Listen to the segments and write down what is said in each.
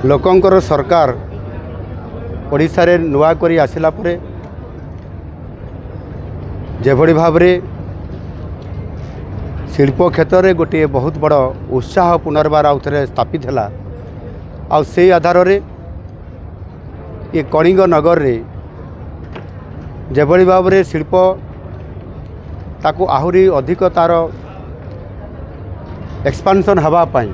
लोकंकर सरकार ओडिशा रे नुआ करी आसिला परे जेभଳି भावरे शिल्प क्षेत्र में गोटे बहुत बड़ उत्साह पुनर्बार आउ थे स्थापित है आ से आधार रे ये कलिंग नगर रे जेभଳି भावरे शिल्प ताकू आहुरी अधिक तार एक्सपांशन हवा पाई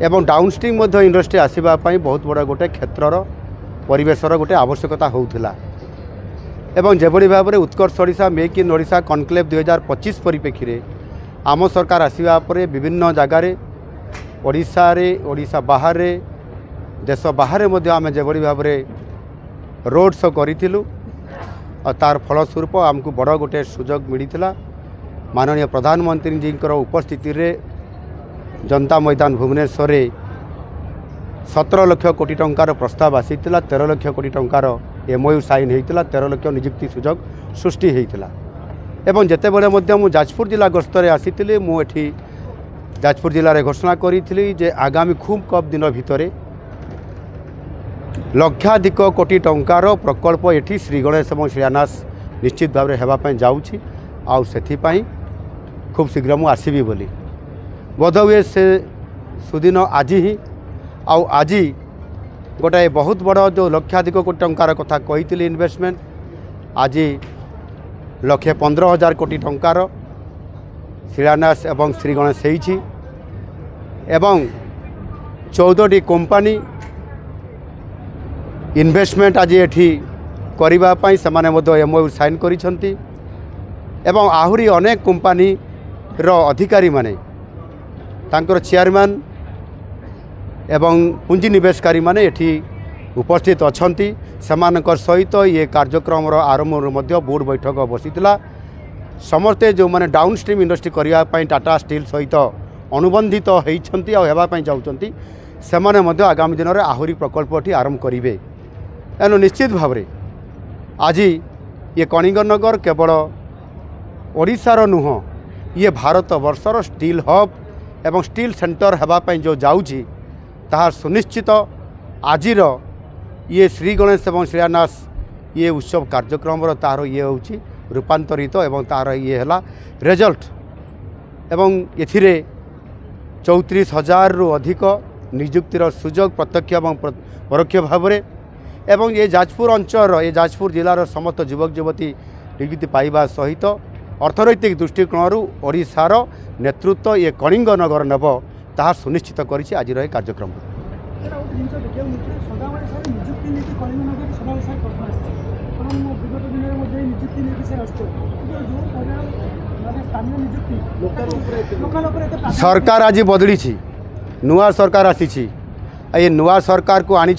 एवं डाउनस्ट्रीम इंडस्ट्री आसवाई बहुत बड़ा गोटे क्षेत्रर परिवेशर गोटे आवश्यकता होउथिला एवं जेभଳି भावरे उत्कर्ष Odisha make in Odisha conclave 2025 परिप्रेक्षी रे आम सरकार आसवा पर विभिन्न जगार ओडिशा रे ओडिशा बाहर रे देश बाहर आम जेभଳି भावरे रोड शो करूँ और तार फलस्वरूप आमको बड़ गोटे सुजोग मिलता माननीय प्रधानमंत्री जी उपस्थिति रे जनता मैदान भुवनेश्वर 17 लाख कोटी टंकार प्रस्ताव आसीला 13 लाख कोटी टंकार MOU साइन होता 13 लाख निजुक्ति सुजोग सृष्टि होता एवं जिते बड़े मु जाजपुर जिला गस्तरे आसी मुझे जाजपुर जिले में घोषणा करी जे आगामी खूब कम दिन भितर लक्षाधिक कोटी टंकार प्रकल्प एठी श्री गणेश और शिलान्यास निश्चित भाव में होगापी जाऊँगी आउ से खूब शीघ्र मुझे आसबि बोली बोधहुए से सुदिन आज ही आज गोटाए बहुत बड़ जो लक्षाधिक कोटी टंकार कथा कही इन्वेस्टमेंट आज 1,15,000 कोटी टंकार शिलान्यास एवं श्री गणेश होइछि एवं 14टी कंपनी इन्वेस्टमेंट आज एठी करिबा पई समाने मध्य MOU साइन करिसंती एवं आहुरी अनेक कंपनी रो अधिकारी माने तांकर चेयरमैन एवं पुंजीनिवेशकारी माने एठी उपस्थित अछंती समानकर सहित ये कार्यक्रम आरंभ मध्य बोर्ड बैठक बसीला समस्ते जो माने डाउनस्ट्रीम इंडस्ट्री करिया पई टाटा स्टील सहित अनुबंधित होइछंती आ हेबा पई जाउछंती सेमाने मध्य आगामी दिन में आहुरी प्रकल्पटी आरंभ करिवे एनु निश्चित भाव में आज ये कलिंग नगर केवल ओडिशार नुह ये भारत वर्षर स्टील हब एवं स्टील सेंटर होगापी जो जाऊँगी ताहा सुनिश्चित आजिर ये श्री गणेश एवं शिलान्यास ये उत्सव कार्यक्रम तार ये हूँ रूपांतरित एवं तार ये है रिजल्ट एवं एथिरे 34,000 रु अधिक निजुक्तिर सुजोग प्रत्यक्ष एवं परोक्ष भाव में एवं ये जाजपुर अंचल ये जाजपुर जिलार समस्त युवक युवती नियुक्ति पाइबा सहित अर्थनैतिक दृष्टिकोण ओडिशार नेतृत्व ये कलिंग नगर नेब ताहा सुनिश्चित करिछि आज कार्यक्रम। सरकार आज बदली नुआ सरकार आसी ये नुआ सरकार को आनी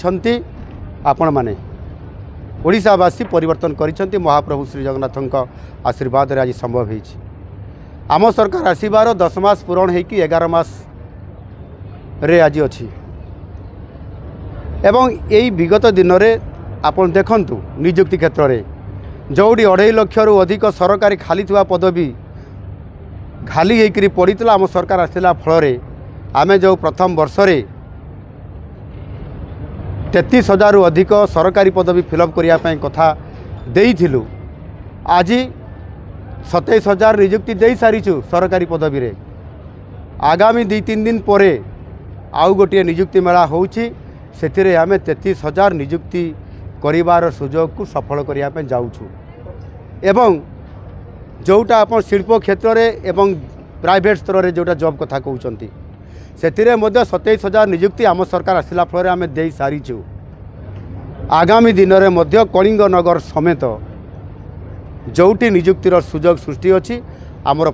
आपण माने ओडिशावासी परिवर्तन करिसेंती महाप्रभु श्री जगन्नाथ आशीर्वाद रे आज संभव होइछि आम सरकार आसीबार 10 मास पूरण होइकि 11 मास रे आज अछि एवं यही विगत दिन में आपण देखंतु नियुक्ति क्षेत्र में जोड़ी 2.5 लाख रु अधिक सरकारी खाली थिबा पदवी खाली होइकि पड़ीला आम सरकार आसिला फल आम जो प्रथम वर्ष रे 33,000 रु अधिक सरकारी पदवी फिलअप करने कथा देइथिलु आज 27,000 नियुक्ति दे सारीचु सरकारी पदवी रे आगामी 2-3 दिन पर आउ गोटे नियुक्ति मेला होउछि सेथिरे आम 33,000 नियुक्ति करिवार सुजोग को सफल करने जाऊँ एवं जोटा आप शिल्प क्षेत्र में एवं प्राइवेट स्तर में जोटा जॉब कथा कहते सेथिरे मध्य 27,000 नियुक्ति आम सरकार आसिला फल आम दे सारीचु आगामी दिन में मध्य कलिंग नगर समेत जोटी नियुक्तिर सुजोग सृष्टि अछि आमर